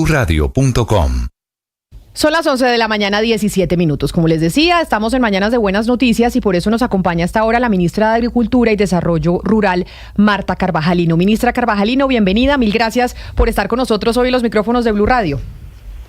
bluradio.com. Son las 11 de la mañana, 17 minutos. Como les decía, estamos en Mañanas de Buenas Noticias y por eso nos acompaña hasta ahora la ministra de Agricultura y Desarrollo Rural, Marta Carvajalino. Ministra Carvajalino, bienvenida. Mil gracias por estar con nosotros hoy en los micrófonos de Blue Radio.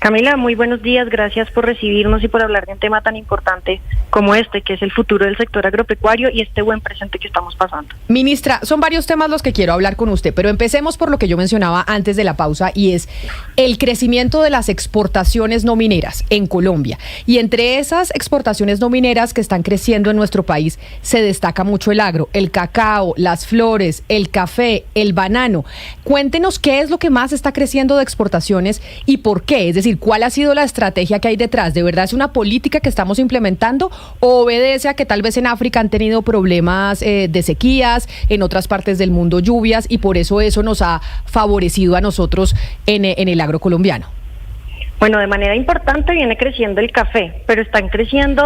Camila, muy buenos días, gracias por recibirnos y por hablar de un tema tan importante como este, que es el futuro del sector agropecuario y este buen presente que estamos pasando. Ministra, son varios temas los que quiero hablar con usted, pero empecemos por lo que yo mencionaba antes de la pausa y es el crecimiento de las exportaciones no mineras en Colombia. Y entre esas exportaciones no mineras que están creciendo en nuestro país se destaca mucho el agro, el cacao, las flores, el café, el banano. Cuéntenos qué es lo que más está creciendo de exportaciones y por qué, es decir, ¿cuál ha sido la estrategia que hay detrás? ¿De verdad es una política que estamos implementando o obedece a que tal vez en África han tenido problemas de sequías, en otras partes del mundo lluvias y por eso nos ha favorecido a nosotros en el agro colombiano? Bueno, de manera importante viene creciendo el café, pero están creciendo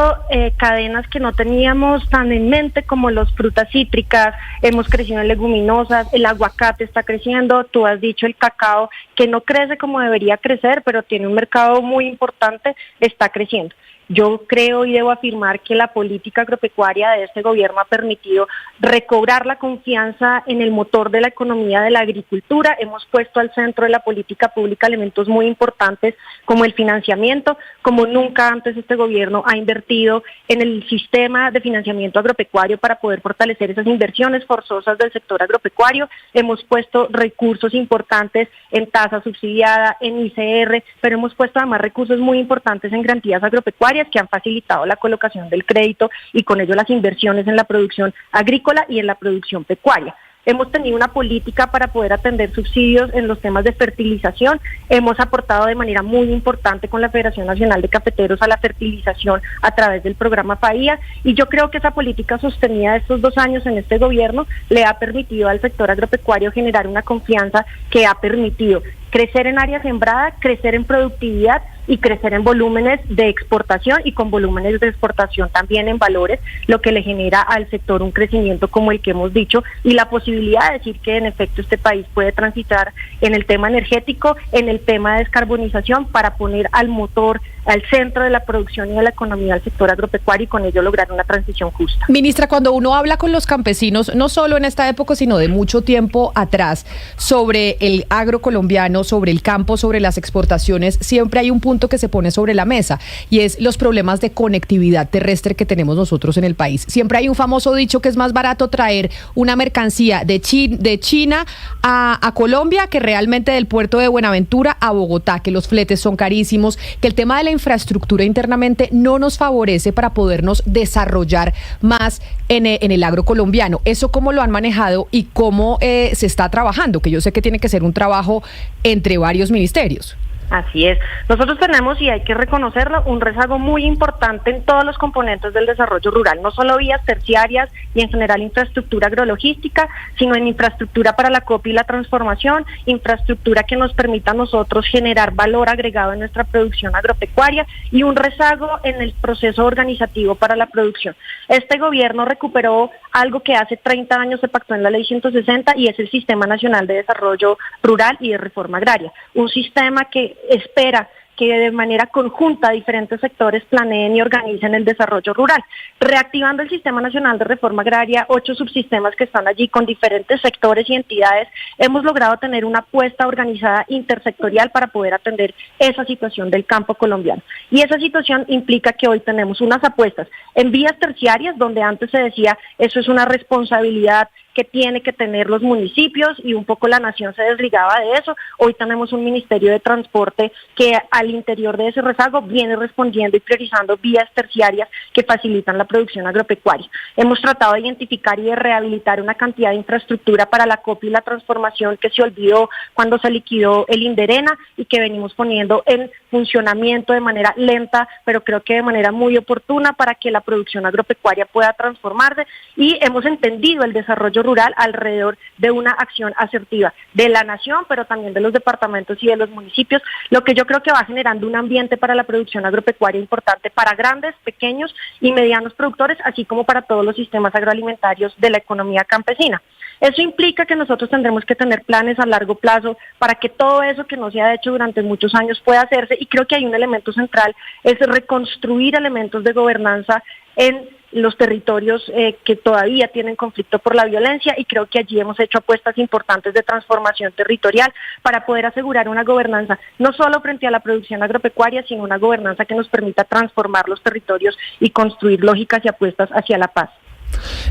cadenas que no teníamos tan en mente como las frutas cítricas, hemos crecido en leguminosas, el aguacate está creciendo, tú has dicho el cacao, que no crece como debería crecer, pero tiene un mercado muy importante, está creciendo. Yo creo y debo afirmar que la política agropecuaria de este gobierno ha permitido recobrar la confianza en el motor de la economía de la agricultura. Hemos puesto al centro de la política pública elementos muy importantes como el financiamiento, como nunca antes este gobierno ha invertido en el sistema de financiamiento agropecuario para poder fortalecer esas inversiones forzosas del sector agropecuario. Hemos puesto recursos importantes en tasa subsidiada, en ICR, pero hemos puesto además recursos muy importantes en garantías agropecuarias que han facilitado la colocación del crédito y con ello las inversiones en la producción agrícola y en la producción pecuaria. Hemos tenido una política para poder atender subsidios en los temas de fertilización. Hemos aportado de manera muy importante con la Federación Nacional de Cafeteros a la fertilización a través del programa FAIA y yo creo que esa política sostenida de estos 2 años en este gobierno le ha permitido al sector agropecuario generar una confianza que ha permitido crecer en área sembrada, crecer en productividad y crecer en volúmenes de exportación y con volúmenes de exportación también en valores, lo que le genera al sector un crecimiento como el que hemos dicho y la posibilidad de decir que en efecto este país puede transitar en el tema energético, en el tema de descarbonización para poner al motor, al centro de la producción y de la economía al sector agropecuario y con ello lograr una transición justa. Ministra, cuando uno habla con los campesinos, no solo en esta época, sino de mucho tiempo atrás, sobre el agro colombiano, sobre el campo, sobre las exportaciones, siempre hay un punto que se pone sobre la mesa y es los problemas de conectividad terrestre que tenemos nosotros en el país. Siempre hay un famoso dicho que es más barato traer una mercancía de China a Colombia que realmente del puerto de Buenaventura a Bogotá, que los fletes son carísimos, que el tema de la infraestructura internamente no nos favorece para podernos desarrollar más en el agro colombiano. ¿Eso cómo lo han manejado y cómo se está trabajando? Que yo sé que tiene que ser un trabajo entre varios ministerios. Así es. Nosotros tenemos, y hay que reconocerlo, un rezago muy importante en todos los componentes del desarrollo rural, no solo vías terciarias y en general infraestructura agrologística, sino en infraestructura para la copia y la transformación, infraestructura que nos permita a nosotros generar valor agregado en nuestra producción agropecuaria y un rezago en el proceso organizativo para la producción. Este gobierno recuperó algo que hace 30 años se pactó en la Ley 160 y es el Sistema Nacional de Desarrollo Rural y de Reforma Agraria, un sistema que espera que de manera conjunta diferentes sectores planeen y organicen el desarrollo rural. Reactivando el Sistema Nacional de Reforma Agraria, 8 subsistemas que están allí con diferentes sectores y entidades, hemos logrado tener una apuesta organizada intersectorial para poder atender esa situación del campo colombiano. Y esa situación implica que hoy tenemos unas apuestas en vías terciarias, donde antes se decía eso es una responsabilidad que tiene que tener los municipios y un poco la nación se desligaba de eso. Hoy tenemos un Ministerio de Transporte que al interior de ese rezago viene respondiendo y priorizando vías terciarias que facilitan la producción agropecuaria. Hemos tratado de identificar y de rehabilitar una cantidad de infraestructura para la copia y la transformación que se olvidó cuando se liquidó el Inderena y que venimos poniendo en funcionamiento de manera lenta, pero creo que de manera muy oportuna para que la producción agropecuaria pueda transformarse y hemos entendido el desarrollo rural alrededor de una acción asertiva de la nación, pero también de los departamentos y de los municipios, lo que yo creo que va generando un ambiente para la producción agropecuaria importante para grandes, pequeños y medianos productores, así como para todos los sistemas agroalimentarios de la economía campesina. Eso implica que nosotros tendremos que tener planes a largo plazo para que todo eso que no se ha hecho durante muchos años pueda hacerse, y creo que hay un elemento central, es reconstruir elementos de gobernanza en los territorios que todavía tienen conflicto por la violencia, y creo que allí hemos hecho apuestas importantes de transformación territorial para poder asegurar una gobernanza no solo frente a la producción agropecuaria, sino una gobernanza que nos permita transformar los territorios y construir lógicas y apuestas hacia la paz.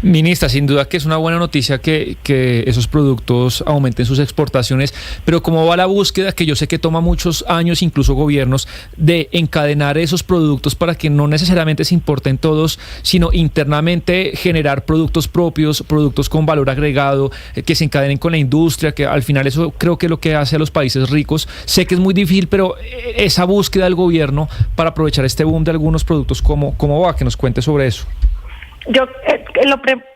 Ministra, sin duda que es una buena noticia que esos productos aumenten sus exportaciones, pero ¿cómo va la búsqueda, que yo sé que toma muchos años, incluso gobiernos, de encadenar esos productos para que no necesariamente se importen todos, sino internamente generar productos propios, productos con valor agregado, que se encadenen con la industria, que al final eso creo que es lo que hace a los países ricos? Sé que es muy difícil, pero esa búsqueda del gobierno para aprovechar este boom de algunos productos, ¿cómo va? Que nos cuente sobre eso. Yo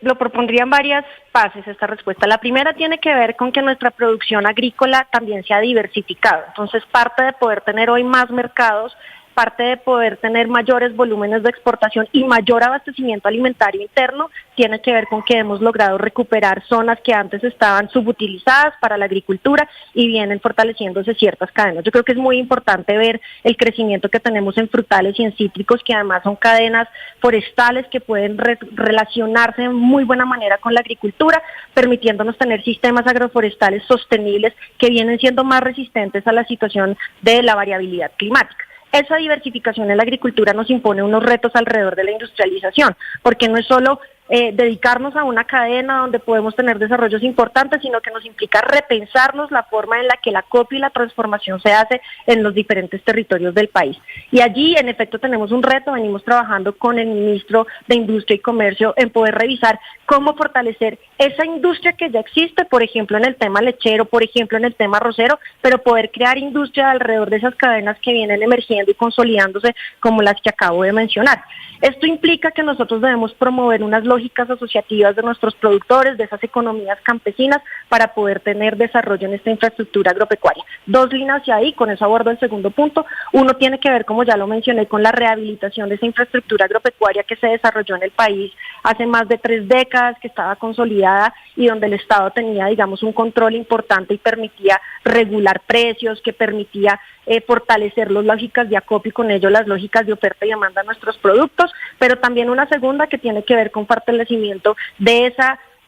lo propondría en varias fases esta respuesta. La primera tiene que ver con que nuestra producción agrícola también se ha diversificado. Entonces, parte de poder tener hoy más mercados, parte de poder tener mayores volúmenes de exportación y mayor abastecimiento alimentario interno, tiene que ver con que hemos logrado recuperar zonas que antes estaban subutilizadas para la agricultura y vienen fortaleciéndose ciertas cadenas. Yo creo que es muy importante ver el crecimiento que tenemos en frutales y en cítricos, que además son cadenas forestales que pueden relacionarse de muy buena manera con la agricultura, permitiéndonos tener sistemas agroforestales sostenibles que vienen siendo más resistentes a la situación de la variabilidad climática. Esa diversificación en la agricultura nos impone unos retos alrededor de la industrialización, porque no es solo dedicarnos a una cadena donde podemos tener desarrollos importantes, sino que nos implica repensarnos la forma en la que la copia y la transformación se hace en los diferentes territorios del país. Y allí, en efecto, tenemos un reto. Venimos trabajando con el ministro de Industria y Comercio en poder revisar cómo fortalecer esa industria que ya existe, por ejemplo, en el tema lechero, por ejemplo, en el tema arrocero, pero poder crear industria alrededor de esas cadenas que vienen emergiendo y consolidándose, como las que acabo de mencionar. Esto implica que nosotros debemos promover unas lógicas asociativas de nuestros productores, de esas economías campesinas, para poder tener desarrollo en esta infraestructura agropecuaria. Dos líneas hacia ahí, con eso abordo el segundo punto. Uno tiene que ver, como ya lo mencioné, con la rehabilitación de esa infraestructura agropecuaria que se desarrolló en el país hace más de 3 décadas, que estaba consolidada y donde el Estado tenía, digamos, un control importante y permitía regular precios, que permitía fortalecer las lógicas de acopio y con ello las lógicas de oferta y demanda de nuestros productos, pero también una segunda que tiene que ver con fortalecimiento de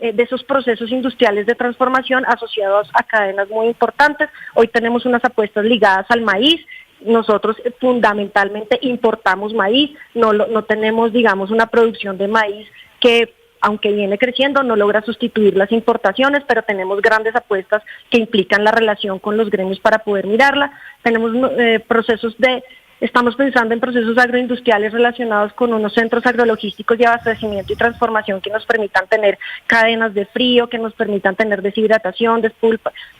esos procesos industriales de transformación asociados a cadenas muy importantes. Hoy tenemos unas apuestas ligadas al maíz. Nosotros fundamentalmente importamos maíz, no tenemos, digamos, una producción de maíz que, aunque viene creciendo, no logra sustituir las importaciones, pero tenemos grandes apuestas que implican la relación con los gremios para poder mirarla. Tenemos estamos pensando en procesos agroindustriales relacionados con unos centros agrologísticos de abastecimiento y transformación que nos permitan tener cadenas de frío, que nos permitan tener deshidratación,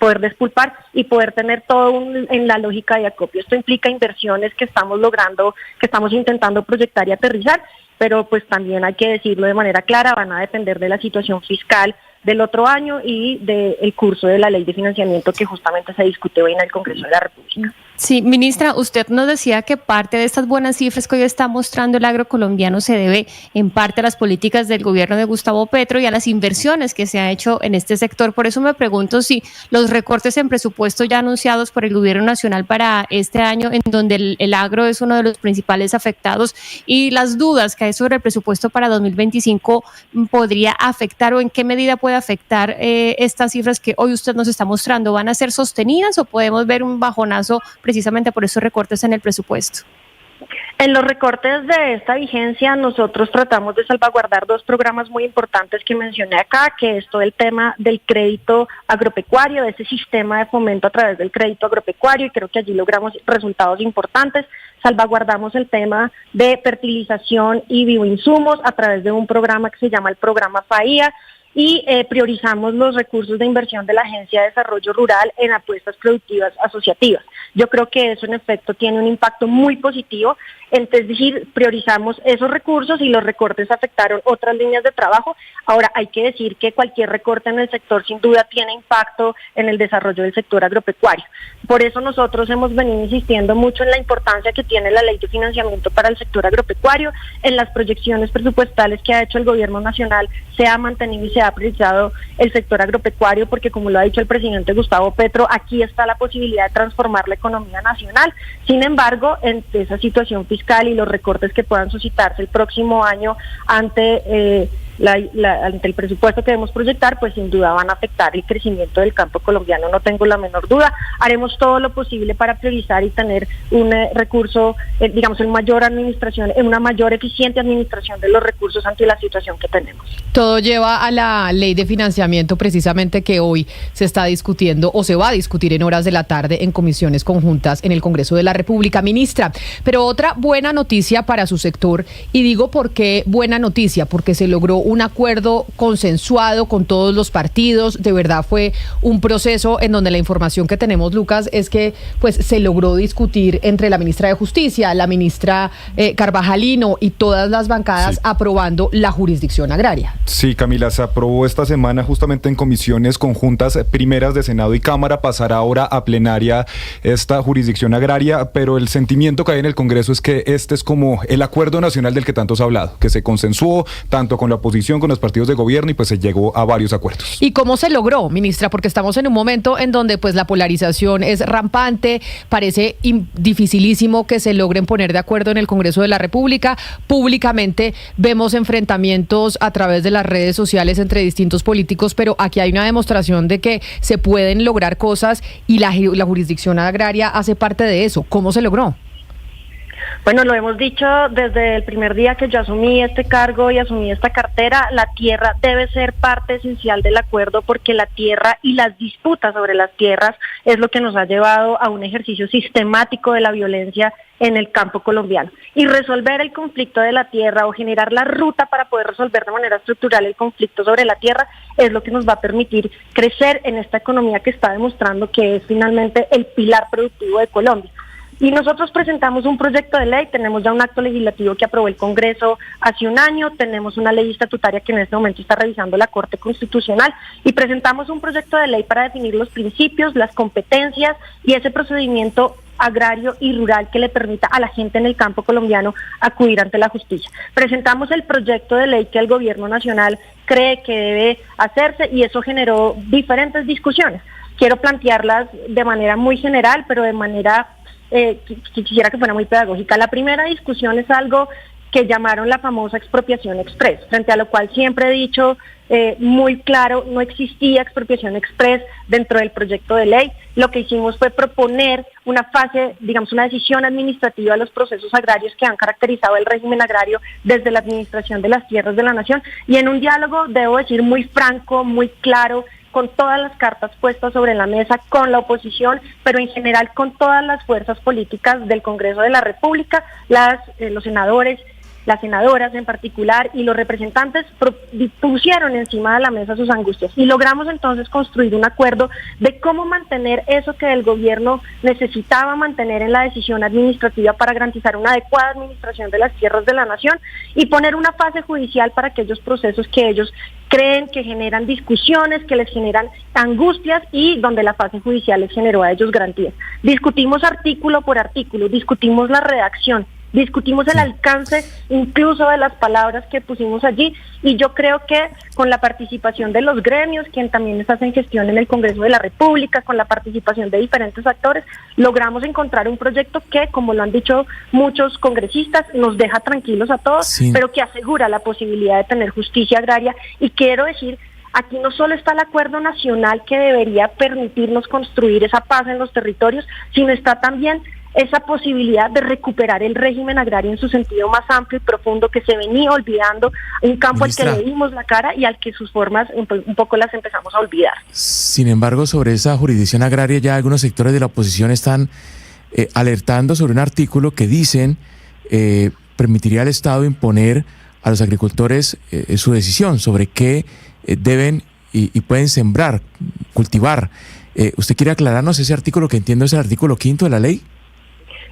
poder despulpar y poder tener todo en la lógica de acopio. Esto implica inversiones que estamos logrando, que estamos intentando proyectar y aterrizar, pero pues también hay que decirlo de manera clara, van a depender de la situación fiscal del otro año y del curso de la ley de financiamiento que justamente se discute hoy en el Congreso de la República. Sí, ministra, usted nos decía que parte de estas buenas cifras que hoy está mostrando el agro colombiano se debe en parte a las políticas del gobierno de Gustavo Petro y a las inversiones que se ha hecho en este sector. Por eso me pregunto si los recortes en presupuesto ya anunciados por el gobierno nacional para este año, en donde el agro es uno de los principales afectados, y las dudas que hay sobre el presupuesto para 2025, podría afectar, o en qué medida puede afectar estas cifras que hoy usted nos está mostrando. ¿Van a ser sostenidas o podemos ver un bajonazo precisamente por esos recortes en el presupuesto? En los recortes de esta vigencia nosotros tratamos de salvaguardar 2 programas muy importantes que mencioné acá, que es todo el tema del crédito agropecuario, de ese sistema de fomento a través del crédito agropecuario, y creo que allí logramos resultados importantes. Salvaguardamos el tema de fertilización y bioinsumos a través de un programa que se llama el programa FAIA, y priorizamos los recursos de inversión de la Agencia de Desarrollo Rural en apuestas productivas asociativas. Yo creo que eso en efecto tiene un impacto muy positivo, es decir, priorizamos esos recursos y los recortes afectaron otras líneas de trabajo. Ahora, hay que decir que cualquier recorte en el sector sin duda tiene impacto en el desarrollo del sector agropecuario. Por eso nosotros hemos venido insistiendo mucho en la importancia que tiene la ley de financiamiento para el sector agropecuario. En las proyecciones presupuestales que ha hecho el gobierno nacional se ha mantenido y se se ha priorizado el sector agropecuario porque, como lo ha dicho el presidente Gustavo Petro, aquí está la posibilidad de transformar la economía nacional. Sin embargo, ante esa situación fiscal y los recortes que puedan suscitarse el próximo año ante ante el presupuesto que debemos proyectar, pues sin duda van a afectar el crecimiento del campo colombiano, no tengo la menor duda. Haremos todo lo posible para priorizar y tener un recurso, digamos, en mayor administración, en una mayor eficiente administración de los recursos ante la situación que tenemos. Todo lleva a la ley de financiamiento precisamente que hoy se está discutiendo o se va a discutir en horas de la tarde en comisiones conjuntas en el Congreso de la República. Ministra, pero otra buena noticia para su sector, y digo por qué buena noticia, porque se logró un acuerdo consensuado con todos los partidos. De verdad fue un proceso en donde la información que tenemos, Lucas, es que pues se logró discutir entre la ministra de Justicia, la ministra Carvajalino y todas las bancadas aprobando la jurisdicción agraria. Sí, Camila, se aprobó esta semana justamente en comisiones conjuntas primeras de Senado y Cámara. Pasará ahora a plenaria esta jurisdicción agraria, pero el sentimiento que hay en el Congreso es que este es como el acuerdo nacional del que tanto se ha hablado, que se consensuó tanto con la oposición, con los partidos de gobierno, y pues se llegó a varios acuerdos. ¿Y cómo se logró, ministra? Porque estamos en un momento en donde pues la polarización es rampante, parece dificilísimo que se logren poner de acuerdo en el Congreso de la República. Públicamente vemos enfrentamientos a través de las redes sociales entre distintos políticos, pero aquí hay una demostración de que se pueden lograr cosas y la jurisdicción agraria hace parte de eso. ¿Cómo se logró? Bueno, lo hemos dicho desde el primer día que yo asumí este cargo y asumí esta cartera, la tierra debe ser parte esencial del acuerdo porque la tierra y las disputas sobre las tierras es lo que nos ha llevado a un ejercicio sistemático de la violencia en el campo colombiano. Y resolver el conflicto de la tierra o generar la ruta para poder resolver de manera estructural el conflicto sobre la tierra es lo que nos va a permitir crecer en esta economía que está demostrando que es finalmente el pilar productivo de Colombia. Y nosotros presentamos un proyecto de ley, tenemos ya un acto legislativo que aprobó el Congreso hace un año, tenemos una ley estatutaria que en este momento está revisando la Corte Constitucional y presentamos un proyecto de ley para definir los principios, las competencias y ese procedimiento agrario y rural que le permita a la gente en el campo colombiano acudir ante la justicia. Presentamos el proyecto de ley que el gobierno nacional cree que debe hacerse y eso generó diferentes discusiones. Quiero plantearlas de manera muy general, pero de manera quisiera que fuera muy pedagógica. La primera discusión es algo que llamaron la famosa expropiación express, frente a lo cual siempre he dicho muy claro, no existía expropiación express dentro del proyecto de ley. Lo que hicimos fue proponer una fase, digamos, una decisión administrativa de los procesos agrarios que han caracterizado el régimen agrario desde la administración de las tierras de la nación y en un diálogo, debo decir, muy franco, muy claro, con todas las cartas puestas sobre la mesa, con la oposición, pero en general con todas las fuerzas políticas del Congreso de la República, los senadores, las senadoras en particular y los representantes pusieron encima de la mesa sus angustias y logramos entonces construir un acuerdo de cómo mantener eso que el gobierno necesitaba mantener en la decisión administrativa para garantizar una adecuada administración de las tierras de la nación y poner una fase judicial para aquellos procesos que ellos creen que generan discusiones, que les generan angustias y donde la fase judicial les generó a ellos garantías. Discutimos artículo por artículo, discutimos la redacción, discutimos el alcance incluso de las palabras que pusimos allí y yo creo que con la participación de los gremios, quien también hacen gestión en el Congreso de la República, con la participación de diferentes actores, logramos encontrar un proyecto que, como lo han dicho muchos congresistas, nos deja tranquilos a todos, pero que asegura la posibilidad de tener justicia agraria y quiero decir, aquí no solo está el acuerdo nacional que debería permitirnos construir esa paz en los territorios, sino está también esa posibilidad de recuperar el régimen agrario en su sentido más amplio y profundo que se venía olvidando, un campo Ministra, al que le dimos la cara y al que sus formas un poco las empezamos a olvidar. Sin embargo, sobre esa jurisdicción agraria ya algunos sectores de la oposición están alertando sobre un artículo que dicen permitiría al Estado imponer a los agricultores su decisión sobre qué deben y pueden sembrar, cultivar. ¿Usted quiere aclararnos ese artículo que entiendo es el artículo 5º de la ley?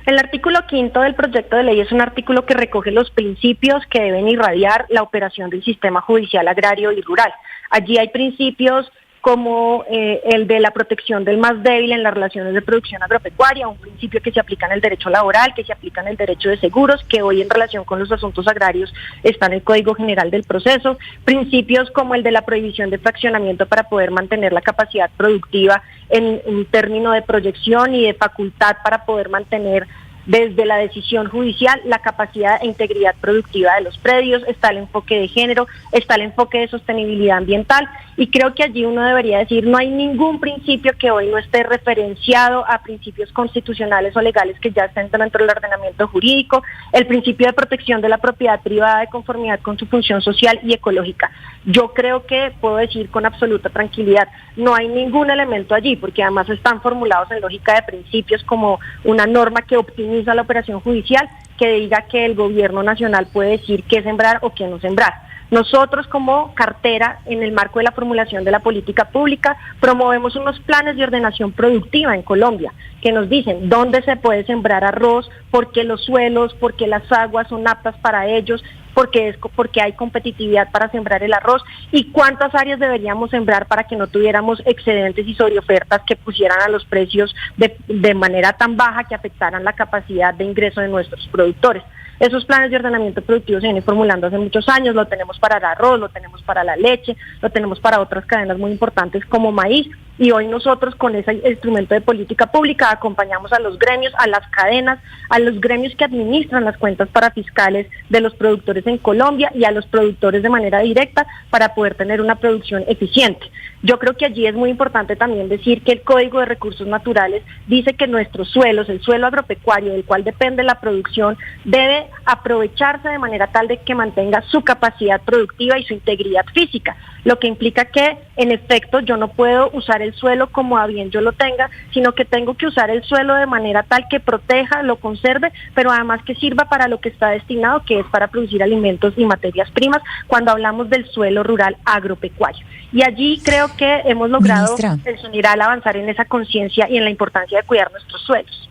El artículo 5º del proyecto de ley es un artículo que recoge los principios que deben irradiar la operación del sistema judicial agrario y rural. Allí hay principios como el de la protección del más débil en las relaciones de producción agropecuaria, un principio que se aplica en el derecho laboral, que se aplica en el derecho de seguros, que hoy en relación con los asuntos agrarios está en el Código General del Proceso, principios como el de la prohibición de fraccionamiento para poder mantener la capacidad productiva en un término de proyección y de facultad para poder mantener desde la decisión judicial la capacidad e integridad productiva de los predios, está el enfoque de género, está el enfoque de sostenibilidad ambiental, y creo que allí uno debería decir, no hay ningún principio que hoy no esté referenciado a principios constitucionales o legales que ya estén dentro del ordenamiento jurídico, el principio de protección de la propiedad privada de conformidad con su función social y ecológica. Yo creo que puedo decir con absoluta tranquilidad, no hay ningún elemento allí, porque además están formulados en lógica de principios como una norma que optimiza la operación judicial, que diga que el gobierno nacional puede decir qué sembrar o qué no sembrar. Nosotros como cartera, en el marco de la formulación de la política pública, promovemos unos planes de ordenación productiva en Colombia, que nos dicen dónde se puede sembrar arroz, por qué los suelos, por qué las aguas son aptas para ellos, porque hay competitividad para sembrar el arroz, y cuántas áreas deberíamos sembrar para que no tuviéramos excedentes y sobreofertas que pusieran a los precios de manera tan baja que afectaran la capacidad de ingreso de nuestros productores. Esos planes de ordenamiento productivo se vienen formulando hace muchos años, lo tenemos para el arroz, lo tenemos para la leche, lo tenemos para otras cadenas muy importantes como maíz, y hoy nosotros con ese instrumento de política pública acompañamos a los gremios, a las cadenas, a los gremios que administran las cuentas parafiscales de los productores en Colombia y a los productores de manera directa para poder tener una producción eficiente. Yo creo que allí es muy importante también decir que el Código de Recursos Naturales dice que nuestros suelos, el suelo agropecuario del cual depende la producción, debe aprovecharse de manera tal de que mantenga su capacidad productiva y su integridad física, lo que implica que en efecto yo no puedo usar el suelo como a bien yo lo tenga, sino que tengo que usar el suelo de manera tal que proteja, lo conserve, pero además que sirva para lo que está destinado, que es para producir alimentos y materias primas, cuando hablamos del suelo rural agropecuario. Y allí creo que hemos logrado en general avanzar en esa conciencia y en la importancia de cuidar nuestros suelos.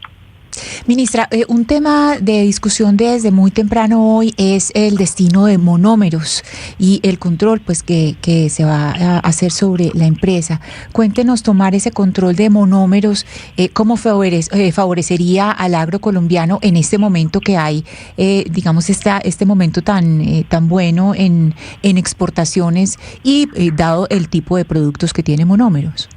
Ministra, un tema de discusión desde muy temprano hoy es el destino de monómeros y el control pues que se va a hacer sobre la empresa. Cuéntenos, tomar ese control de monómeros, ¿cómo favorecería al agro colombiano en este momento que hay, digamos, este momento tan bueno en exportaciones y dado el tipo de productos que tiene monómeros?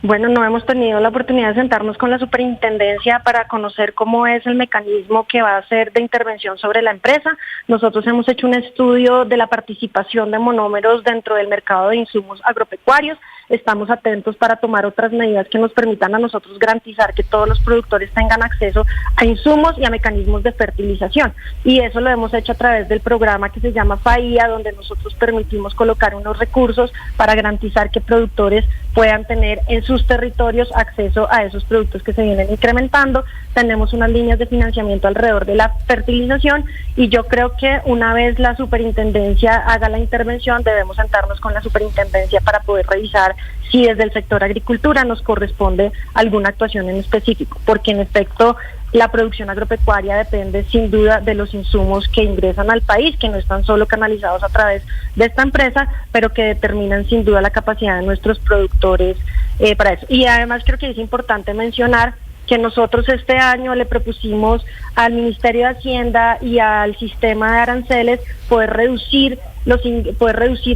Bueno, no hemos tenido la oportunidad de sentarnos con la superintendencia para conocer cómo es el mecanismo que va a ser de intervención sobre la empresa. Nosotros hemos hecho un estudio de la participación de monómeros dentro del mercado de insumos agropecuarios. Estamos atentos para tomar otras medidas que nos permitan a nosotros garantizar que todos los productores tengan acceso a insumos y a mecanismos de fertilización. Y eso lo hemos hecho a través del programa que se llama FAIA, donde nosotros permitimos colocar unos recursos para garantizar que productores puedan tener en sus territorios acceso a esos productos que se vienen incrementando. Tenemos unas líneas de financiamiento alrededor de la fertilización, y yo creo que una vez la superintendencia haga la intervención, debemos sentarnos con la superintendencia para poder revisar si desde el sector agricultura nos corresponde alguna actuación en específico, porque en efecto la producción agropecuaria depende sin duda de los insumos que ingresan al país, que no están solo canalizados a través de esta empresa, pero que determinan sin duda la capacidad de nuestros productores para eso. Y además creo que es importante mencionar que nosotros este año le propusimos al Ministerio de Hacienda y al sistema de aranceles poder reducir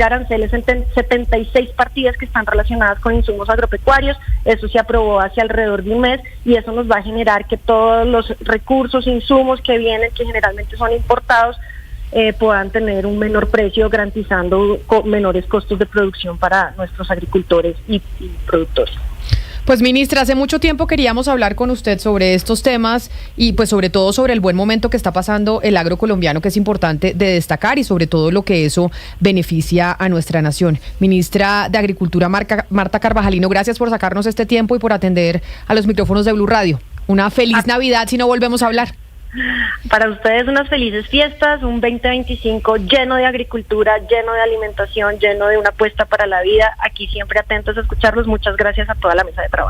aranceles en 76 partidas que están relacionadas con insumos agropecuarios. Eso se aprobó hace alrededor de un mes, y eso nos va a generar que todos los recursos, insumos que vienen, que generalmente son importados, puedan tener un menor precio, garantizando menores costos de producción para nuestros agricultores y productores. Pues ministra, hace mucho tiempo queríamos hablar con usted sobre estos temas y pues sobre todo sobre el buen momento que está pasando el agro colombiano, que es importante de destacar, y sobre todo lo que eso beneficia a nuestra nación. Ministra de Agricultura, Marta Carvajalino, gracias por sacarnos este tiempo y por atender a los micrófonos de Blue Radio. Una feliz Navidad si no volvemos a hablar. Para ustedes unas felices fiestas, un 2025 lleno de agricultura, lleno de alimentación, lleno de una apuesta para la vida. Aquí siempre atentos a escucharlos. Muchas gracias a toda la mesa de trabajo.